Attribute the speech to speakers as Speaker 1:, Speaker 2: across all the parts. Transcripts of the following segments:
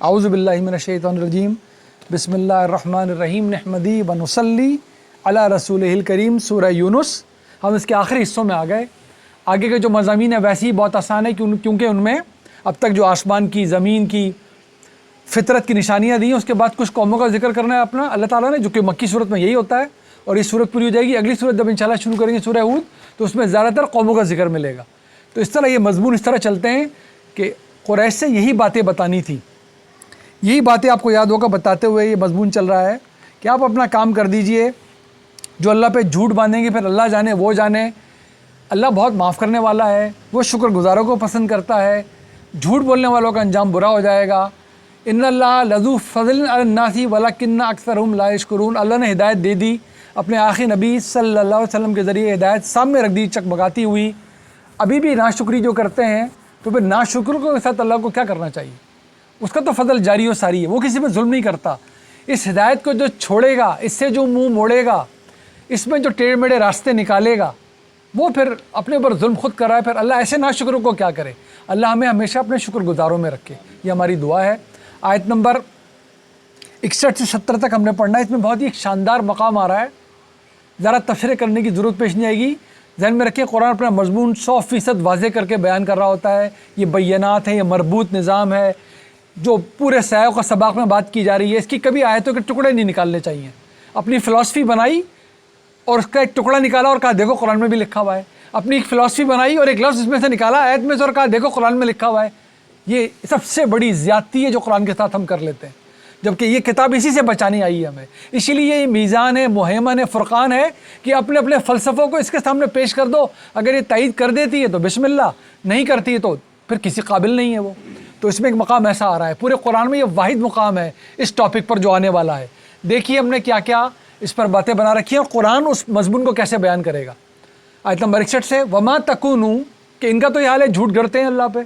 Speaker 1: اعوذ باللہ من الشیطان الرجیم بسم اللہ الرحمن الرحیم نحمدی و نصلی علی رسولہ الکریم سورہ یونس۔ ہم اس کے آخری حصوں میں آ گئے۔ آگے کے جو مضامین ہیں ویسے ہی بہت آسان ہے کیونکہ ان میں اب تک جو آسمان کی، زمین کی، فطرت کی نشانیاں دی ہیں، اس کے بعد کچھ قوموں کا ذکر کرنا ہے اپنا اللہ تعالیٰ نے، جو کہ مکی صورت میں یہی ہوتا ہے، اور یہ صورت پوری ہو جائے گی۔ اگلی صورت جب انشاءاللہ شروع کریں گے سورہ ہود، تو اس میں زیادہ تر قوموں کا ذکر ملے گا۔ تو اس طرح یہ مضمون اس طرح چلتے ہیں کہ قریش سے یہی باتیں بتانی تھی، یہی باتیں آپ کو یاد ہوگا بتاتے ہوئے یہ مضمون چل رہا ہے کہ آپ اپنا کام کر دیجئے۔ جو اللہ پہ جھوٹ باندھیں گے پھر اللہ جانے وہ جانے۔ اللہ بہت معاف کرنے والا ہے، وہ شکر گزاروں کو پسند کرتا ہے، جھوٹ بولنے والوں کا انجام برا ہو جائے گا۔ ان اللہ لذو فضل علی الناس ولکن اکثرهم لا یشکرون۔ اللہ نے ہدایت دے دی، اپنے آخری نبی صلی اللہ علیہ وسلم کے ذریعے ہدایت سامنے رکھ دی چکمگاتی ہوئی۔ ابھی بھی ناشکری جو کرتے ہیں تو پھر ناشکر کے ساتھ اللہ کو کیا کرنا چاہیے؟ اس کا تو فضل جاری و ساری ہے، وہ کسی پہ ظلم نہیں کرتا۔ اس ہدایت کو جو چھوڑے گا، اس سے جو منہ موڑے گا، اس میں جو ٹیڑھے میڑھے راستے نکالے گا، وہ پھر اپنے اوپر ظلم خود کر رہا ہے۔ پھر اللہ ایسے ناشکروں کو کیا کرے؟ اللہ ہمیں ہمیشہ اپنے شکر گزاروں میں رکھے، یہ ہماری دعا ہے۔ آیت نمبر 61 سے 70 تک ہم نے پڑھنا ہے۔ اس میں بہت ہی ایک شاندار مقام آ رہا ہے، ذرا تفسیر کرنے کی ضرورت پیش نہیں آئے گی۔ ذہن میں رکھیں قرآن اپنا مضمون 100% واضح کر کے بیان کر رہا ہوتا ہے۔ یہ بینات ہیں، یہ مربوط نظام ہے جو پورے سیاق و سباق میں بات کی جا رہی ہے۔ اس کی کبھی آیتوں کے ٹکڑے نہیں نکالنے چاہیے۔ اپنی فلسفی بنائی اور اس کا ایک ٹکڑا نکالا اور کہا دیکھو قرآن میں بھی لکھا ہوا ہے۔ اپنی ایک فلسفی بنائی اور ایک لفظ اس میں سے نکالا آیت میں سے اور کہا دیکھو قرآن میں لکھا ہوا ہے۔ یہ سب سے بڑی زیادتی ہے جو قرآن کے ساتھ ہم کر لیتے ہیں، جبکہ یہ کتاب اسی سے بچانی آئی ہے ہمیں۔ اسی لیے یہ میزان ہے، مہیمن ہے، فرقان ہے کہ اپنے اپنے فلسفوں کو اس کے سامنے پیش کر دو۔ اگر یہ تائید کر دیتی ہے تو بسم اللہ، نہیں کرتی ہے تو پھر کسی قابل نہیں ہے وہ۔ تو اس میں ایک مقام ایسا آ رہا ہے، پورے قرآن میں یہ واحد مقام ہے اس ٹاپک پر جو آنے والا ہے۔ دیکھیے ہم نے کیا کیا اس پر باتیں بنا رکھی ہیں اور قرآن اس مضمون کو کیسے بیان کرے گا۔ آیت نمبر 61 سے وما تکونوا، کہ ان کا تو یہ حال ہے جھوٹ گڑتے ہیں اللہ پہ،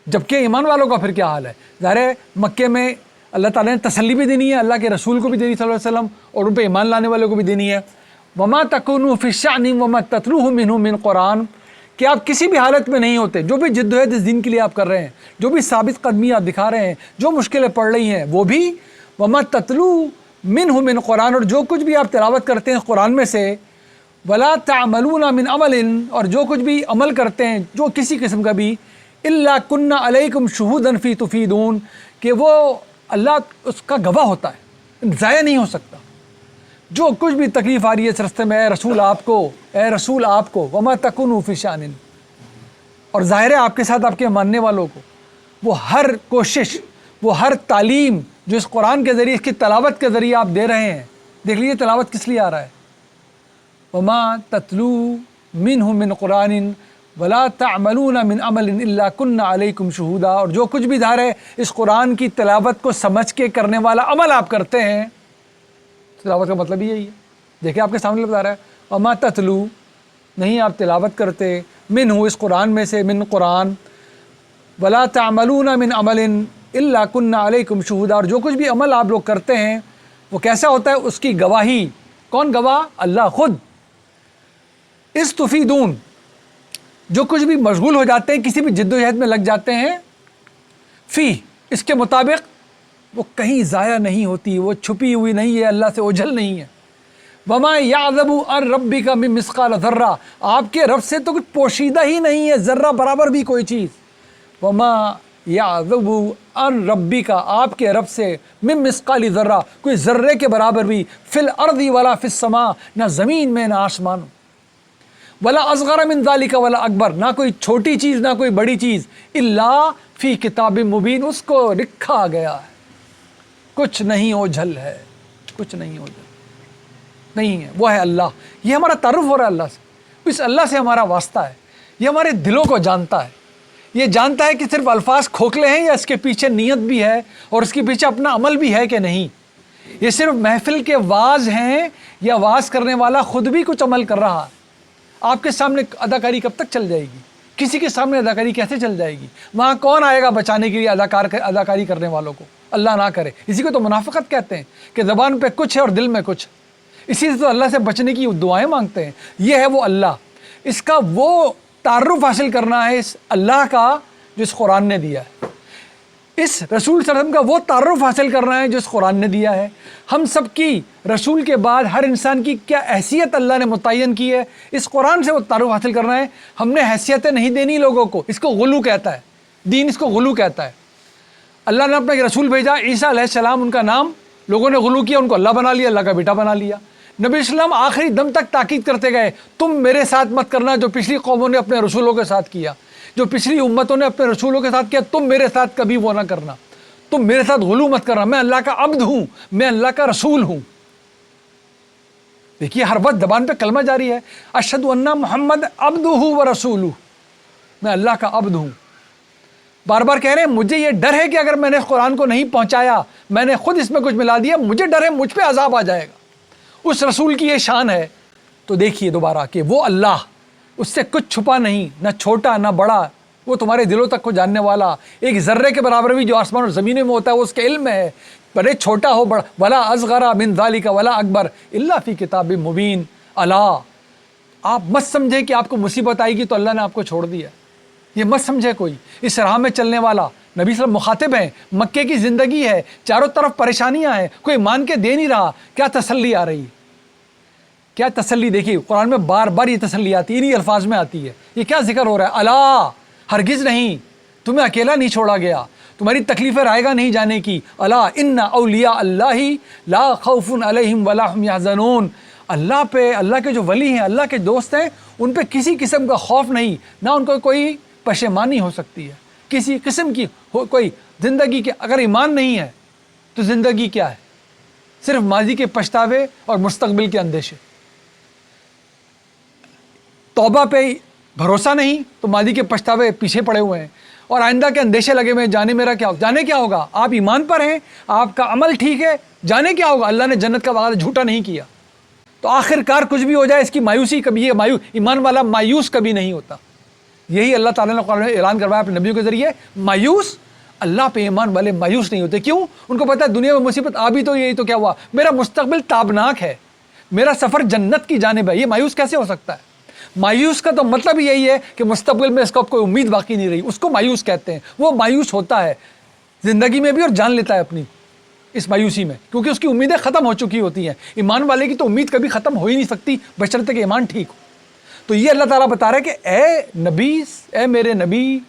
Speaker 1: جبکہ ایمان والوں کا پھر کیا حال ہے؟ ظاہر ہے مکے میں اللہ تعالیٰ نے تسلی بھی دینی ہے، اللہ کے رسول کو بھی دینی صلی اللہ علیہ وسلم، اور ان پہ ایمان لانے والوں کو بھی دینی ہے۔ وما تکونوا فی الشأن وما تتلوہ منہ من قرآن، کہ آپ کسی بھی حالت میں نہیں ہوتے، جو بھی جدوجہد اس دین کے لیے آپ کر رہے ہیں، جو بھی ثابت قدمی آپ دکھا رہے ہیں، جو مشکلیں پڑ رہی ہیں، وہ بھی وما تتلو منہ من قرآن، اور جو کچھ بھی آپ تلاوت کرتے ہیں قرآن میں سے، ولا تعملون من عمل، اور جو کچھ بھی عمل کرتے ہیں جو کسی قسم کا بھی، الا کنا علیکم شہودا فی تفیدون، کہ وہ اللہ اس کا گواہ ہوتا ہے، ضائع نہیں ہو سکتا۔ جو کچھ بھی تکلیف آ رہی ہے اس رستے میں، اے رسول آپ کو وما تکونوا فی شأن، اور ظاہر ہے آپ کے ساتھ آپ کے ماننے والوں کو وہ ہر کوشش، وہ ہر تعلیم جو اس قرآن کے ذریعے، اس کی تلاوت کے ذریعے آپ دے رہے ہیں۔ دیکھ لیجیے تلاوت کس لیے آ رہا ہے، وما تتلو منہ من قرآن ولا تعملون من عمل الا کنا علیکم شہودا، اور جو کچھ بھی ظاہر ہے اس قرآن کی تلاوت کو سمجھ کے کرنے والا عمل آپ کرتے ہیں۔ تلاوت کا مطلب ہی یہی ہے، دیکھیں آپ کے سامنے بتا رہا ہے وما تتلو، نہیں آپ تلاوت کرتے، منہ اس قرآن میں سے، من قرآن، ولا تعملون من عمل الا کنا علیکم شہودا، اور جو کچھ بھی عمل آپ لوگ کرتے ہیں وہ کیسا ہوتا ہے؟ اس کی گواہی کون گواہ؟ اللہ خود۔ استفیدون، جو کچھ بھی مشغول ہو جاتے ہیں، کسی بھی جد و جہد میں لگ جاتے ہیں، فی اس کے مطابق وہ کہیں ضائع نہیں ہوتی، وہ چھپی ہوئی نہیں ہے، اللہ سے اوجھل نہیں ہے۔ وما یعذب عن ربک من مثقال ذرہ، آپ کے رب سے تو کچھ پوشیدہ ہی نہیں ہے، ذرہ برابر بھی کوئی چیز۔ وما یعذب عن ربک، آپ کے رب سے، من مثقال ذرہ، کوئی ذرے کے برابر بھی، فی الارض ولا فی السماء، نہ زمین میں نہ آسمان، ولا اصغر من ذلک ولا اکبر، نہ کوئی چھوٹی چیز نہ کوئی بڑی چیز، الا فی کتاب مبین، اس کو لکھا گیا ہے، کچھ نہیں اوجھل ہے، کچھ نہیں اوجھل نہیں ہے، وہ ہے اللہ۔ یہ ہمارا تعارف ہو رہا ہے اللہ سے، اس اللہ سے ہمارا واسطہ ہے، یہ ہمارے دلوں کو جانتا ہے، یہ جانتا ہے کہ صرف الفاظ کھوکھلے ہیں یا اس کے پیچھے نیت بھی ہے اور اس کے پیچھے اپنا عمل بھی ہے کہ نہیں، یہ صرف محفل کے واعظ ہیں یا واعظ کرنے والا خود بھی کچھ عمل کر رہا ہے۔ آپ کے سامنے اداکاری کب تک چل جائے گی؟ کسی کے سامنے اداکاری کیسے چل جائے گی؟ وہاں کون آئے گا بچانے کے لیے اداکاری کرنے والوں کو؟ اللہ نہ کرے۔ اسی کو تو منافقت کہتے ہیں کہ زبان پہ کچھ ہے اور دل میں کچھ، اسی سے تو اللہ سے بچنے کی دعائیں مانگتے ہیں۔ یہ ہے وہ اللہ، اس کا وہ تعارف حاصل کرنا ہے اس اللہ کا جو اس قرآن نے دیا ہے۔ اس رسول صلی اللہ علیہ وسلم کا وہ تعارف حاصل کرنا ہے جو اس قرآن نے دیا ہے. ہم سب کی رسول کے بعد ہر انسان کی کیا حیثیت اللہ نے متعین کی ہے، اس قرآن سے وہ تعارف حاصل کرنا ہے. ہم نے حیثیتیں نہیں دینی لوگوں کو، اس کو غلو کہتا ہے، دین اس کو غلو کہتا ہے. اللہ نے اپنا ایک رسول بھیجا عیسیٰ علیہ السلام، ان کا نام لوگوں نے غلو کیا، ان کو اللہ بنا لیا، اللہ کا بیٹا بنا لیا. نبی اسلام آخری دم تک تاکید کرتے گئے تم میرے ساتھ مت کرنا جو پچھلی قوموں نے اپنے رسولوں کے ساتھ کیا، جو پچھلی امتوں نے اپنے رسولوں کے ساتھ کیا، تم میرے ساتھ کبھی وہ نہ کرنا، تم میرے ساتھ غلو مت کرنا. میں اللہ کا عبد ہوں، میں اللہ کا رسول ہوں. دیکھیے ہر وقت زبان پہ کلمہ جاری ہے، اشہد ان محمد عبدہ و رسولہ، میں اللہ کا عبد ہوں. بار بار کہہ رہے ہیں مجھے یہ ڈر ہے کہ اگر میں نے قرآن کو نہیں پہنچایا، میں نے خود اس میں کچھ ملا دیا، مجھے ڈر ہے مجھ پہ عذاب آ جائے گا. اس رسول کی یہ شان ہے. تو دیکھیے دوبارہ کہ وہ اللہ، اس سے کچھ چھپا نہیں، نہ چھوٹا نہ بڑا، وہ تمہارے دلوں تک کو جاننے والا. ایک ذرے کے برابر بھی جو آسمان اور زمینوں میں ہوتا ہے وہ اس کے علم میں ہے، بڑے چھوٹا ہو بڑا. ولا اصغر من ذلک ولا اکبر الا فی کتاب مبین. اللہ، آپ مت سمجھے کہ آپ کو مصیبت آئے گی تو اللہ نے آپ کو چھوڑ دیا، یہ مت سمجھے. کوئی اس راہ میں چلنے والا نبی صلی اللہ علیہ وسلم مخاطب ہیں، مکے کی زندگی ہے، چاروں طرف پریشانیاں ہیں، کوئی مان کے دے نہیں رہا. کیا تسلی آ رہی ہے، کیا تسلی. دیکھیے قرآن میں بار بار یہ تسلی آتی ہے، انہی الفاظ میں آتی ہے. یہ کیا ذکر ہو رہا ہے؟ اللہ، ہرگز نہیں، تمہیں اکیلا نہیں چھوڑا گیا، تمہاری تکلیفیں رائے گا نہیں جانے کی. اللہ ان اولیاء اللہ لا خوف علیہم ولا هم یحزنون. اللہ پہ، اللہ کے جو ولی ہیں، اللہ کے دوست ہیں، ان پہ کسی قسم کا خوف نہیں، نہ ان کو کوئی پشیمانی ہو سکتی ہے کسی قسم کی. کوئی زندگی کے اگر ایمان نہیں ہے تو زندگی کیا ہے؟ صرف ماضی کے پچھتاوے اور مستقبل کے اندیشے. توبہ پہ بھروسہ نہیں تو ماضی کے پچھتاوے پیچھے پڑے ہوئے ہیں، اور آئندہ کے اندیشے لگے ہوئے ہیں. جانے میرا کیا ہوگا، جانے کیا ہوگا. آپ ایمان پر ہیں، آپ کا عمل ٹھیک ہے، جانے کیا ہوگا. اللہ نے جنت کا وعدہ جھوٹا نہیں کیا. تو آخر کار کچھ بھی ہو جائے اس کی مایوسی کبھی، یہ ایمان والا مایوس کبھی نہیں ہوتا. یہی اللہ تعالیٰ نے قرآن میں اعلان کروایا اپنے نبیوں کے ذریعے، مایوس اللہ پہ ایمان والے مایوس نہیں ہوتے. کیوں؟ ان کو پتا ہے دنیا میں مصیبت آ بھی تو یہی تو کیا ہوا، میرا مستقبل تابناک ہے، میرا سفر جنت کی جانب ہے. یہ مایوس کیسے ہو سکتا ہے؟ مایوس کا تو مطلب یہی ہے کہ مستقبل میں اس کو کوئی امید باقی نہیں رہی، اس کو مایوس کہتے ہیں. وہ مایوس ہوتا ہے زندگی میں بھی اور جان لیتا ہے اپنی اس مایوسی میں، کیونکہ اس کی امیدیں ختم ہو چکی ہوتی ہیں. ایمان والے کی تو امید کبھی ختم ہو ہی نہیں سکتی بشرطے کہ ایمان ٹھیک ہو. تو یہ اللہ تعالیٰ بتا رہا ہے کہ اے نبی، اے میرے نبی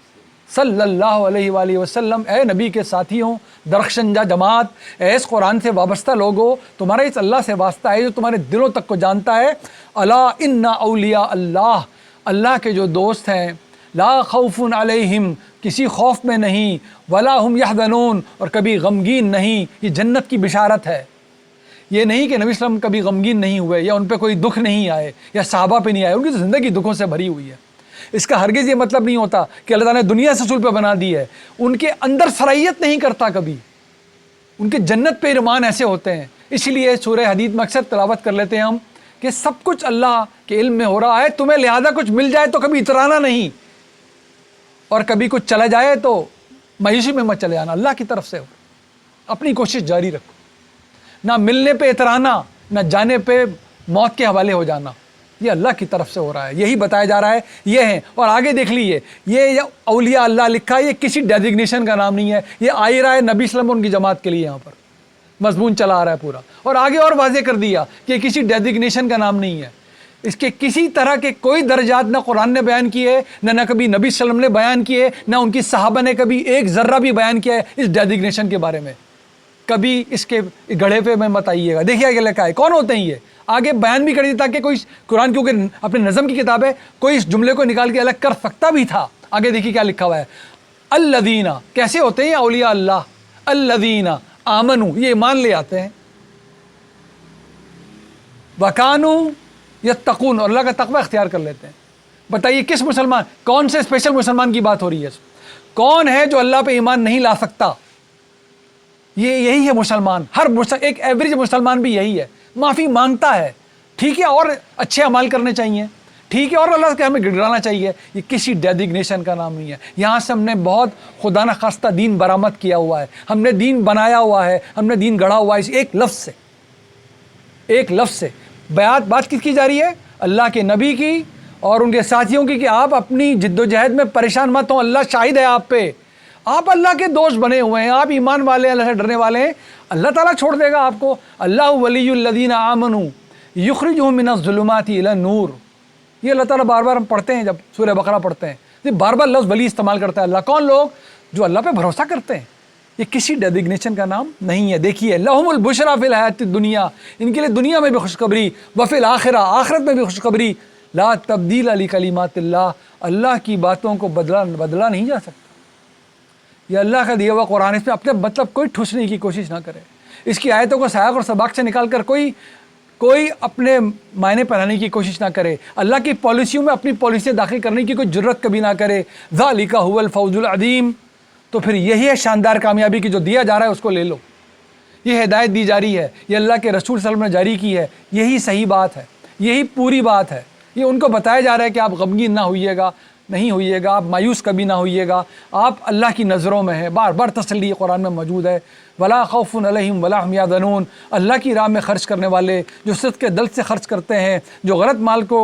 Speaker 1: صلی اللہ علیہ وآلہ وسلم، اے نبی کے ساتھیوں، درخشنجہ جماعت، اے اس قرآن سے وابستہ لوگو، تمہارا اس اللہ سے واسطہ ہے جو تمہارے دلوں تک کو جانتا ہے. الا ان اولیاء اللہ، اللہ کے جو دوست ہیں، لا خوف علیہم، کسی خوف میں نہیں، ولا هم یحزنون، اور کبھی غمگین نہیں. یہ جنت کی بشارت ہے. یہ نہیں کہ نبی صلی اللہ علیہ وسلم کبھی غمگین نہیں ہوئے یا ان پہ کوئی دکھ نہیں آئے یا صحابہ پہ نہیں آئے، ان کی تو زندگی دکھوں سے بھری ہوئی ہے. اس کا ہرگز یہ مطلب نہیں ہوتا کہ اللہ تعالیٰ نے دنیا سے رسول پہ بنا دی ہے. ان کے اندر صلاحیت نہیں کرتا کبھی، ان کے جنت پہ ایمان ایسے ہوتے ہیں. اس لیے سورہ حدید میں اکثر تلاوت کر لیتے ہیں ہم کہ سب کچھ اللہ کے علم میں ہو رہا ہے، تمہیں لہذا کچھ مل جائے تو کبھی اترانا نہیں، اور کبھی کچھ چلا جائے تو مایوسی میں مت چلے آنا. اللہ کی طرف سے ہو، اپنی کوشش جاری رکھو، نہ ملنے پہ اترانا، نہ جانے پہ موت کے حوالے ہو جانا. یہ اللہ کی طرف سے ہو رہا ہے، یہی بتایا جا رہا ہے. یہ ہیں، اور آگے دیکھ لیجیے، یہ اولیاء اللہ لکھا ہے، یہ کسی ڈیزگنیشن کا نام نہیں ہے. یہ آ ہی رہا ہے نبی صلی اللہ علیہ وسلم ان کی جماعت کے لیے، یہاں پر مضمون چلا آ رہا ہے پورا. اور آگے اور واضح کر دیا کہ یہ کسی ڈیزگنیشن کا نام نہیں ہے. اس کے کسی طرح کے کوئی درجات نہ قرآن نے بیان کیے، نہ کبھی نبی صلی اللہ علیہ وسلم نے بیان کیے، نہ ان کی صحابہ نے کبھی ایک ذرہ بھی بیان کیا ہے اس ڈیزگنیشن کے بارے میں. کبھی اس کے گڑھے پہ میں مت آئیے گا. دیکھیے آگے لکھا ہے، کون ہوتے ہیں یہ، آگے بیان بھی کر دیا تاکہ کوئی قرآن کیونکہ اپنے نظم کی کتاب ہے، کوئی اس جملے کو نکال کے الگ کر سکتا بھی تھا. آگے دیکھیے کیا لکھا ہوا ہے، الذین، کیسے ہوتے ہیں اولیاء اللہ، الذین آمنوا، یہ ایمان لے آتے ہیں، وکانوا یتقون، اور اللہ کا تقوی اختیار کر لیتے ہیں. بتائیے کس مسلمان، کون سے اسپیشل مسلمان کی بات ہو رہی ہے؟ کون ہے جو اللہ پہ ایمان نہیں لا سکتا؟ یہی ہے مسلمان. ایک ایوریج مسلمان بھی یہی ہے، معافی مانگتا ہے، ٹھیک ہے، اور اچھے اعمال کرنے چاہیے، ٹھیک ہے، اور اللہ کے ہمیں گڑگڑانا چاہیے. یہ کسی ڈیزگنیشن کا نام نہیں ہے. یہاں سے ہم نے بہت خدا نخواستہ دین برآمد کیا ہوا ہے، ہم نے دین بنایا ہوا ہے، ہم نے دین گڑھا ہوا ہے اس ایک لفظ سے. ایک لفظ سے بات کس کی جا رہی ہے؟ اللہ کے نبی کی اور ان کے ساتھیوں کی، کہ آپ اپنی جد و جہد میں پریشان مت ہوں، اللہ شاہد ہے آپ پہ. آپ اللہ کے دوست بنے ہوئے ہیں, آپ ایمان والے ہیں, اللہ سے ڈرنے والے ہیں, اللہ تعالیٰ چھوڑ دے گا آپ کو. اللہ ولی الذین آمنوا یخرجہم من الظلمات الی النور. یہ اللہ تعالیٰ بار بار ہم پڑھتے ہیں جب سورہ بقرہ پڑھتے ہیں, بار بار لفظ ولی استعمال کرتا ہے اللہ. کون لوگ؟ جو اللہ پہ بھروسہ کرتے ہیں. یہ کسی ڈیزگنیشن کا نام نہیں ہے. دیکھیے لہم البشریٰ فی الحیاۃ الدنیا, ان کے لیے دنیا میں بھی خوشخبری, وفی الآخرہ, آخرت میں بھی خوشخبری. لا تبدیل لکلمات اللہ, اللہ کی باتوں کو بدلا نہیں جا سکتا. یہ اللہ کا دیا ہوا قرآن, اس میں اپنے مطلب کوئی ٹھسنے کی کوشش نہ کرے. اس کی آیتوں کو سیاق اور سباق سے نکال کر کوئی اپنے معنی پہنانے کی کوشش نہ کرے. اللہ کی پالیسیوں میں اپنی پالیسیاں داخل کرنے کی کوئی جرت کبھی نہ کرے. ذالک هو الفوز العظیم. تو پھر یہی ہے شاندار کامیابی کی جو دیا جا رہا ہے اس کو لے لو. یہ ہدایت دی جا رہی ہے, یہ اللہ کے رسول صلی اللہ علیہ وسلم نے جاری کی ہے, یہی صحیح بات ہے, یہی پوری بات ہے. یہ ان کو بتایا جا رہا ہے کہ آپ غمگین نہ ہوئیے گا, نہیں ہوئیے گا, آپ مایوس کبھی نہ ہوئیے گا, آپ اللہ کی نظروں میں ہیں. بار بار تسلی قرآن میں موجود ہے. ولا خوف علیہم ولا هم یحزنون. اللہ کی راہ میں خرچ کرنے والے, جو صدق کے دل سے خرچ کرتے ہیں, جو غلط مال کو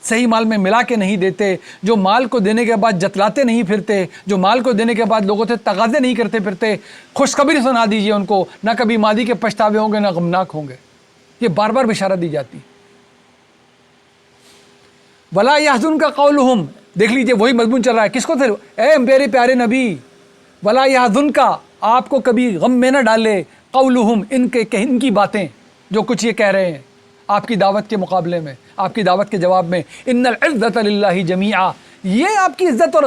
Speaker 1: صحیح مال میں ملا کے نہیں دیتے, جو مال کو دینے کے بعد جتلاتے نہیں پھرتے, جو مال کو دینے کے بعد لوگوں سے تقاضے نہیں کرتے پھرتے, خوشخبری سنا دیجیے ان کو, نہ کبھی ماضی کے پچھتاوے ہوں گے نہ غمناک ہوں گے. یہ بار بار بشارت دی جاتی. ولا یحزنک قولہم, دیکھ لیجئے وہی مضمون چل رہا ہے. کس کو تھے؟ اے میرے پیارے نبی, ولا یحزنک, آپ کو کبھی غم میں نہ ڈالے, قولہم, ان کی باتیں, جو کچھ یہ کہہ رہے ہیں آپ کی دعوت کے مقابلے میں, آپ کی دعوت کے جواب میں. ان العزت للہ جمیعا, یہ آپ کی عزت اور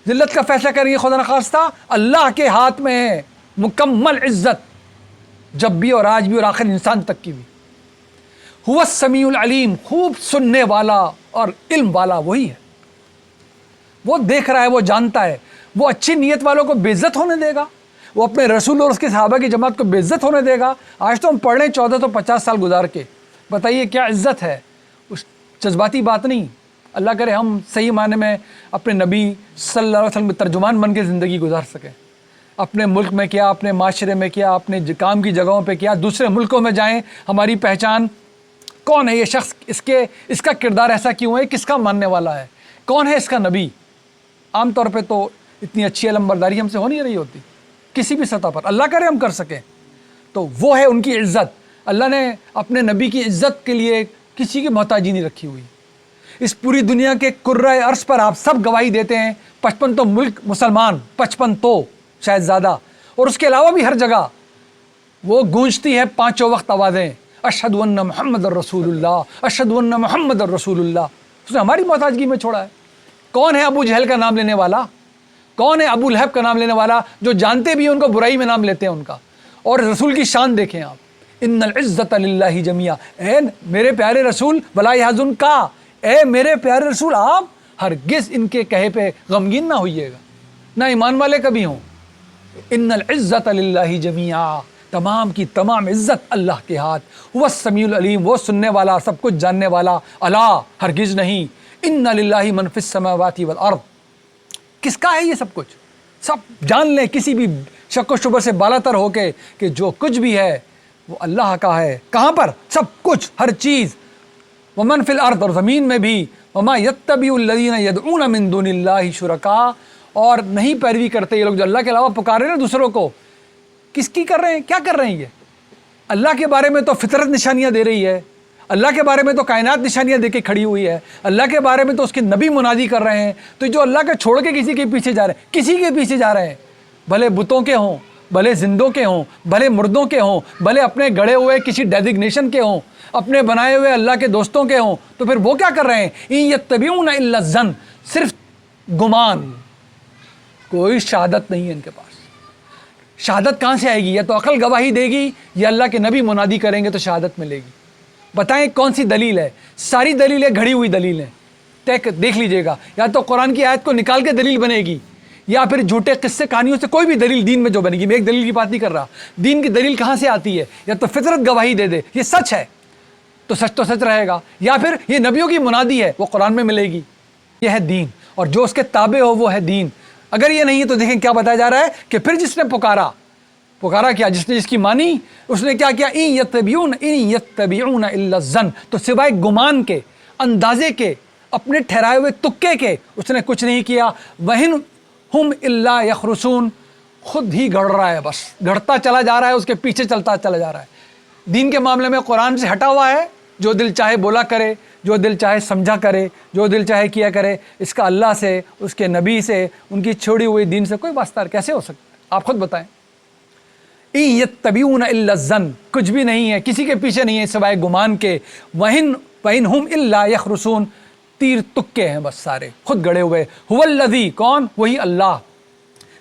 Speaker 1: ذلت کا فیصلہ کر رہی ہے خدا نخواستہ اللہ کے ہاتھ میں ہے. مکمل عزت جب بھی اور آج بھی اور آخر انسان تک کی بھی. هو السمیع العلیم, خوب سننے والا اور علم والا وہی ہے. وہ دیکھ رہا ہے, وہ جانتا ہے. وہ اچھی نیت والوں کو بے عزت ہونے دے گا, وہ اپنے رسول اور اس کے صحابہ کی جماعت کو بے عزت ہونے دے گا. آج تو ہم پڑھ رہے ہیں 1450 سال گزار کے, بتائیے کیا عزت ہے. اس جذباتی بات نہیں. اللہ کرے ہم صحیح معنی میں اپنے نبی صلی اللہ علیہ وسلم کے ترجمان بن کے زندگی گزار سکیں. اپنے ملک میں کیا, اپنے معاشرے میں کیا, اپنے کام کی جگہوں پہ کیا, دوسرے ملکوں میں جائیں, ہماری پہچان کون ہے یہ شخص, اس کا کردار ایسا کیوں ہے, کس کا ماننے والا ہے, کون ہے اس کا نبی. عام طور پہ تو اتنی اچھی علمبرداری ہم سے ہو نہیں رہی ہوتی کسی بھی سطح پر. اللہ کرے ہم کر سکیں. تو وہ ہے ان کی عزت. اللہ نے اپنے نبی کی عزت کے لیے کسی کی محتاجی نہیں رکھی ہوئی. اس پوری دنیا کے کرۂ ارض پر آپ سب گواہی دیتے ہیں, 55 تو ملک مسلمان, 55 تو شاید زیادہ, اور اس کے علاوہ بھی ہر جگہ وہ گونجتی ہے 5 وقت آوازیں, اشہد ان محمد الرسول اللہ, اشہد ان محمد الرسول اللہ. اس نے ہماری محتاجگی میں چھوڑا ہے. کون ہے ابو جہل کا نام لینے والا, کون ہے ابو لہب کا نام لینے والا, جو جانتے بھی ہیں ان کو برائی میں نام لیتے ہیں ان کا. اور رسول کی شان دیکھیں آپ, ان العزت للہ جمیعا. اے میرے پیارے رسول, ولا یحزنک, اے میرے پیارے رسول, آپ ہرگز ان کے کہے پہ غمگین نہ ہوئیے گا, نہ ایمان والے کبھی ہوں. ان العزت للہ جمیعا, تمام کی تمام عزت اللہ کے ہاتھ. وہ السمیع العلیم, وہ سننے والا, سب کچھ جاننے والا. الا, ہرگز نہیں. ان للہ من فی السماوات والارض, کس کا ہے یہ سب کچھ؟ سب جان لیں کسی بھی شک و شبہ سے بالا تر ہو کے کہ جو کچھ بھی ہے وہ اللہ کا ہے. کہاں پر؟ سب کچھ, ہر چیز. ومن فی الارض, اور زمین میں بھی. وما یتبع الذین یدعون من دون اللہ شرکاء, اور نہیں پیروی کرتے یہ لوگ جو اللہ کے علاوہ پکار رہے ہیں دوسروں کو. کس کی کر رہے ہیں, کیا کر رہے ہیں یہ؟ اللہ کے بارے میں تو فطرت نشانیاں دے رہی ہے, اللہ کے بارے میں تو کائنات نشانیاں دے کے کھڑی ہوئی ہے, اللہ کے بارے میں تو اس کے نبی منادی کر رہے ہیں. تو جو اللہ کا چھوڑ کے کسی کے پیچھے جا رہے ہیں, کسی کے پیچھے جا رہے ہیں, بھلے بتوں کے ہوں, بھلے زندوں کے ہوں, بھلے مردوں کے ہوں, بھلے اپنے گڑے ہوئے کسی ڈیزگنیشن کے ہوں, اپنے بنائے ہوئے اللہ کے دوستوں کے ہوں, تو پھر وہ کیا کر رہے ہیں؟ ان یتبعون الا الظن, صرف گمان, کوئی شہادت نہیں ہے ان کے پاس. شہادت کہاں سے آئے گی؟ یا تو عقل گواہی دے گی, یا اللہ کے نبی منادی کریں گے تو شہادت ملے گی. بتائیں کون سی دلیل ہے؟ ساری دلیلیں گھڑی ہوئی دلیلیں. دیکھ لیجئے گا, یا تو قرآن کی آیت کو نکال کے دلیل بنے گی, یا پھر جھوٹے قصے کہانیوں سے کوئی بھی دلیل دین میں جو بنے گی. میں ایک دلیل کی بات نہیں کر رہا, دین کی دلیل کہاں سے آتی ہے؟ یا تو فطرت گواہی دے دے یہ سچ ہے تو سچ رہے گا, یا پھر یہ نبیوں کی منادی ہے, وہ قرآن میں ملے گی. یہ ہے دین, اور جو اس کے تابع ہو وہ ہے دین. اگر یہ نہیں ہے تو دیکھیں کیا بتایا جا رہا ہے کہ پھر جس نے پکارا کیا, جس نے جس کی مانی, اس نے کیا کیا؟ ان یتبعون الا الظن, تو سوائے گمان کے, اندازے کے, اپنے ٹھہرائے ہوئے تکے کے اس نے کچھ نہیں کیا. ہم الا یخرسون، خود ہی گڑ رہا ہے، بس گڑتا چلا جا رہا ہے، اس کے پیچھے چلتا چلا جا رہا ہے۔ دین کے معاملے میں قرآن سے ہٹا ہوا ہے، جو دل چاہے بولا کرے، جو دل چاہے سمجھا کرے، جو دل چاہے کیا کرے، اس کا اللہ سے، اس کے نبی سے، ان کی چھوڑی ہوئی دین سے کوئی واسطہ کیسے ہو سکتا ہے؟ آپ خود بتائیں۔ اِن یتبعون الا الظن، کچھ بھی نہیں ہے، کسی کے پیچھے نہیں ہے سوائے گمان کے۔ وَإِنْ هُمْ إِلَّا يَخْرُصُونَ، تیر تکے ہیں بس سارے، خود گڑے ہوئے۔ هُوَ الَّذِي، کون؟ وہی اللہ،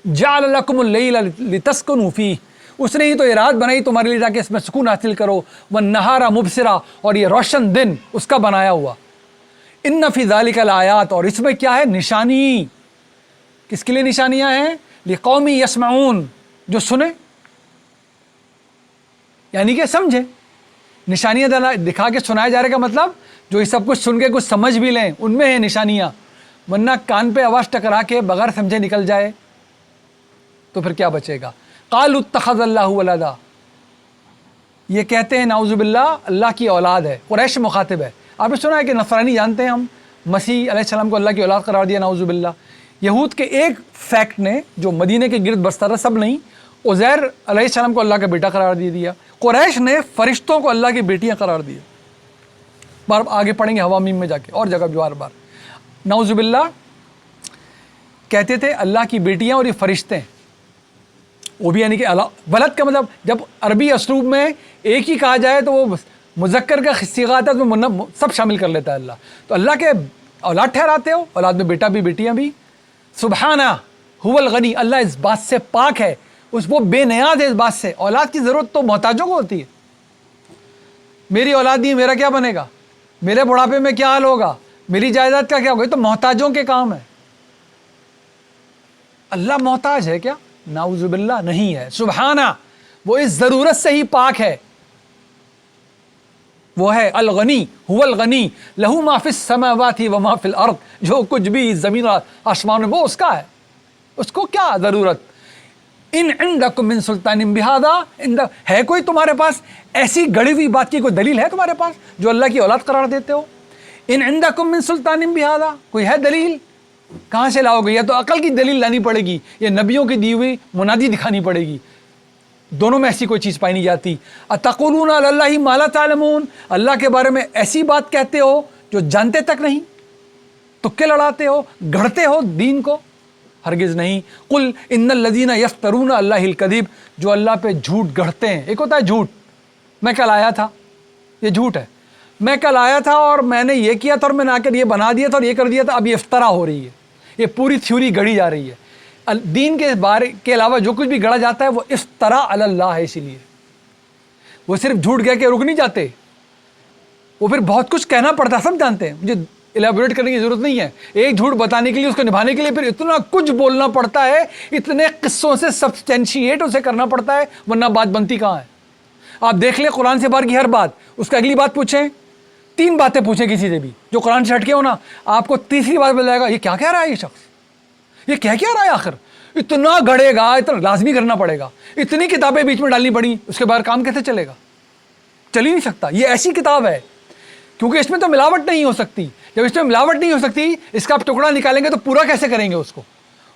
Speaker 1: جَعَلَ لَكُمُ اللَّيْلَ لِتَسْكُنُوا فِيهِ، اس نے ہی تو یہ رات بنائی تمہارے لیے تاکہ اس میں سکون حاصل کرو۔ وَالنَّهَارَ مُبْصِرًا، اور یہ روشن دن اس کا بنایا ہوا۔ إِنَّ فِي ذَلِكَ الْآيَاتِ، اور اس میں کیا ہے؟ نشانی۔ کس کے لیے نشانیاں ہیں؟ لِقَوْمٍ يَسْمَعُونَ، جو سنیں، یعنی کہ سمجھے۔ نشانیاں دکھا کے سنایا جا رہے کا مطلب جو یہ سب کچھ سن کے کچھ سمجھ بھی لیں، ان میں ہیں نشانیاں، ورنہ کان پہ آواز ٹکرا کے بغیر سمجھے نکل جائے تو پھر کیا بچے گا؟ قالوا اتخذ اللہ ولدا، یہ کہتے ہیں نعوذ باللہ اللہ کی اولاد ہے۔ قریش مخاطب ہے۔ آپ نے سنا ہے کہ نصرانی جانتے ہیں ہم مسیح علیہ السلام کو اللہ کی اولاد قرار دیا، نعوذ باللہ۔ یہود کے ایک فیکٹ نے جو مدینہ کے گرد بستہ رہا، سب نہیں، عزیر علیہ السلام کو اللہ کا بیٹا قرار دے دیا۔ قریش نے فرشتوں کو اللہ کی بیٹیاں قرار دیا۔ بار آگے پڑھیں گے حوامیم میں جا کے اور جگہ بھی بار بار۔ نعوذ باللہ کہتے تھے اللہ کی بیٹیاں اور یہ فرشتے، وہ بھی یعنی کہ ولد کا مطلب جب عربی اسلوب میں ایک ہی کہا جائے تو وہ مذکر کا صیغہ آتا ہے تو سب شامل کر لیتا ہے اللہ۔ تو اللہ کے اولاد ٹھہراتے ہو، اولاد میں بیٹا بھی بیٹیاں بھی۔ سبحانہ هو الغنی، اللہ اس بات سے پاک ہے، وہ بے نیاز ہے اس بات سے۔ اولاد کی ضرورت تو محتاجوں کو ہوتی ہے۔ میری اولاد نہیں، میرا کیا بنے گا؟ میرے بڑھاپے میں کیا حال ہوگا؟ میری جائیداد کا کیا ہوگا؟ یہ تو محتاجوں کے کام ہے۔ اللہ محتاج ہے کیا؟ نعوذ باللہ نہیں ہے۔ سبحانہ، وہ اس ضرورت سے ہی پاک ہے۔ وہ ہے الغنی، هو الغنی، لہو ما فی السماوات و ما فی الارض، جو کچھ بھی زمین اور آسمان میں وہ اس کا ہے، اس کو کیا ضرورت؟ ان عندکم من سلطان بہذا، ہے کوئی تمہارے پاس ایسی گڑی ہوئی بات کی کوئی دلیل ہے تمہارے پاس جو اللہ کی اولاد قرار دیتے ہو؟ ان عندکم من سلطان بہذا، کوئی ہے دلیل؟ کہاں سے لاؤ گے؟ یا تو عقل کی دلیل لانی پڑے گی یا نبیوں کی دی ہوئی منادی دکھانی پڑے گی، دونوں میں ایسی کوئی چیز پائی نہیں جاتی۔ اتقولون علی اللہ ما لا تعلمون، اللہ کے بارے میں ایسی بات کہتے ہو جو جانتے تک نہیں، تکے لڑاتے ہو، گھڑتے ہو دین کو؟ ہرگز نہیں۔ قل ان الذین یفترون علی اللہ الکذب، جو اللہ پہ جھوٹ گڑھتے ہیں۔ ایک ہوتا ہے جھوٹ، میں کل آیا تھا، یہ جھوٹ ہے۔ میں کل آیا تھا اور میں نے یہ کیا تھا اور میں نے آ کر یہ بنا دیا تھا اور یہ کر دیا تھا، اب یہ افطرا ہو رہی ہے، یہ پوری تھیوری گڑھی جا رہی ہے۔ دین کے بارے کے علاوہ جو کچھ بھی گڑھا جاتا ہے وہ افترا علی اللہ ہے، اسی لیے وہ صرف جھوٹ کہہ کے رک نہیں جاتے، وہ پھر بہت کچھ کہنا پڑتا ہے، سب جانتے ہیں، مجھے الیبوریٹ کرنے کی ضرورت نہیں ہے۔ ایک جھوٹ بتانے کے لیے، اس کو نبھانے کے لیے پھر اتنا کچھ بولنا پڑتا ہے، اتنے قصوں سے سبسٹینشیٹ اسے کرنا پڑتا ہے، ورنہ بات بنتی کہاں ہے؟ آپ دیکھ لیں قرآن سے باہر کی ہر بات، اس کا اگلی بات پوچھیں، 3 باتیں پوچھیں کسی سے بھی جو قرآن سے ہٹ کے ہو نا، آپ کو تیسری بات مل جائے گا یہ کیا کہہ رہا ہے یہ شخص، یہ کیا رہا ہے آخر؟ اتنا گڑے گا، اتنا لازمی کرنا پڑے گا، اتنی کتابیں بیچ میں ڈالنی پڑی، اس کے باہر کام کیسے چلے گا؟ چل ہی نہیں سکتا۔ یہ ایسی کتاب ہے کیونکہ اس میں تو ملاوٹ نہیں ہو سکتی، جب اس میں ملاوٹ نہیں ہو سکتی، اس کا آپ ٹکڑا نکالیں گے تو پورا کیسے کریں گے اس کو؟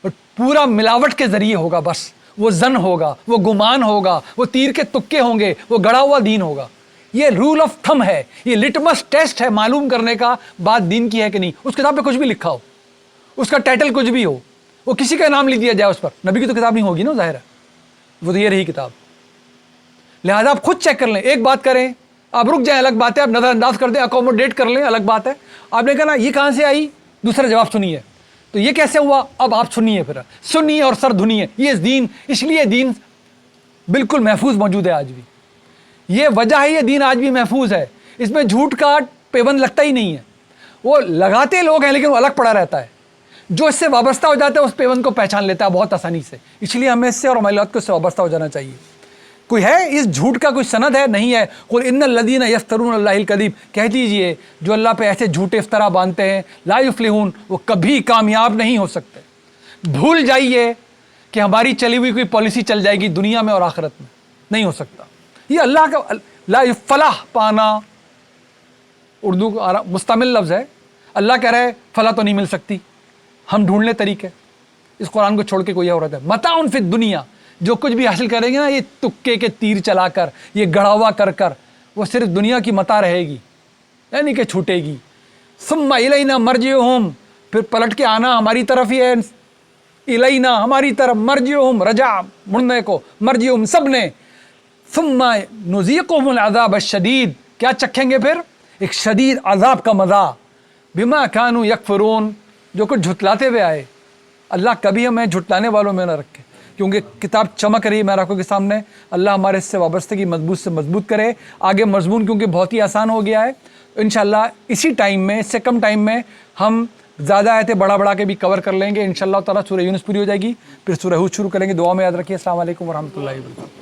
Speaker 1: اور پورا ملاوٹ کے ذریعے ہوگا، بس وہ زن ہوگا، وہ گمان ہوگا، وہ تیر کے تکے ہوں گے، وہ گڑا ہوا دین ہوگا۔ یہ رول آف تھم ہے، یہ لٹمس ٹیسٹ ہے معلوم کرنے کا بات دین کی ہے کہ نہیں۔ اس کتاب پہ کچھ بھی لکھا ہو، اس کا ٹائٹل کچھ بھی ہو، وہ کسی کا نام لکھ دیا جائے اس پر، نبی کی تو کتاب نہیں ہوگی نا، ظاہر ہے وہ تو یہ رہی کتاب۔ لہذا آپ خود چیک کر لیں، ایک بات کریں، آپ رک جائیں الگ بات ہے، آپ نظر انداز کر دیں، اکوموڈیٹ کر لیں الگ بات ہے۔ آپ نے کہا نا یہ کہاں سے آئی، دوسرا جواب سنیے، تو یہ کیسے ہوا، اب آپ سنیے، پھر سنیے اور سر دھنیے۔ یہ دین، اس لیے دین بالکل محفوظ موجود ہے آج بھی، یہ وجہ ہے، یہ دین آج بھی محفوظ ہے، اس میں جھوٹ کا پیبند لگتا ہی نہیں ہے۔ وہ لگاتے لوگ ہیں لیکن وہ الگ پڑا رہتا ہے، جو اس سے وابستہ ہو جاتا ہے اس پیبند کو پہچان لیتا ہے بہت آسانی سے۔ اس لیے ہمیں اس سے اور ہماری اولاد کو اس سے وابستہ ہو جانا چاہیے۔ کوئی ہے اس جھوٹ کا کوئی سند ہے؟ نہیں ہے۔ قل ان الذین یفترون علی اللہ الکذب، کہہ دیجئے جو اللہ پہ ایسے جھوٹے افطرا باندھتے ہیں، لا یفلحون، وہ کبھی کامیاب نہیں ہو سکتے۔ بھول جائیے کہ ہماری چلی ہوئی کوئی پالیسی چل جائے گی دنیا میں اور آخرت میں، نہیں ہو سکتا۔ یہ اللہ کا لا فلاح پانا اردو کا مستعمل لفظ ہے، اللہ کہہ رہے فلاح تو نہیں مل سکتی، ہم ڈھونڈ لیں طریقے۔ اس قرآن کو چھوڑ کے کوئی اور ہوتا ہے. متاع فی الدنیا, جو کچھ بھی حاصل کریں گے نا یہ تکے کے تیر چلا کر, یہ گڑا ہوا کر کر, وہ صرف دنیا کی متاع رہے گی, یعنی کہ چھوٹے گی. ثم الینا مرجعہم, پھر پلٹ کے آنا ہماری طرف ہی ہے. الینا ہماری طرف, مرجعہم رجع مڑنے کو, مرجعہم سب نے. ثم نذیقہم العذاب الشدید, کیا چکھیں گے پھر؟ ایک شدید عذاب کا مزہ. بما کانوا یکفرون, جو کچھ جھٹلاتے ہوئے آئے. اللہ کبھی ہمیں جھٹلانے والوں میں نہ رکھے, کیونکہ کتاب چمک رہی ہے میرے آنکھوں کے سامنے. اللہ ہمارے اس سے وابستگی مضبوط سے مضبوط کرے. آگے مضمون کیونکہ بہت ہی آسان ہو گیا ہے, انشاءاللہ اسی ٹائم میں, اس سے کم ٹائم میں ہم زیادہ آیتیں بڑا کے بھی کور کر لیں گے انشاءاللہ تعالیٰ. سورہ یونس پوری ہو جائے گی, پھر سورہ ہود شروع کریں گے. دعا میں یاد رکھیے. السلام علیکم ورحمۃ اللہ وبرکاتہ.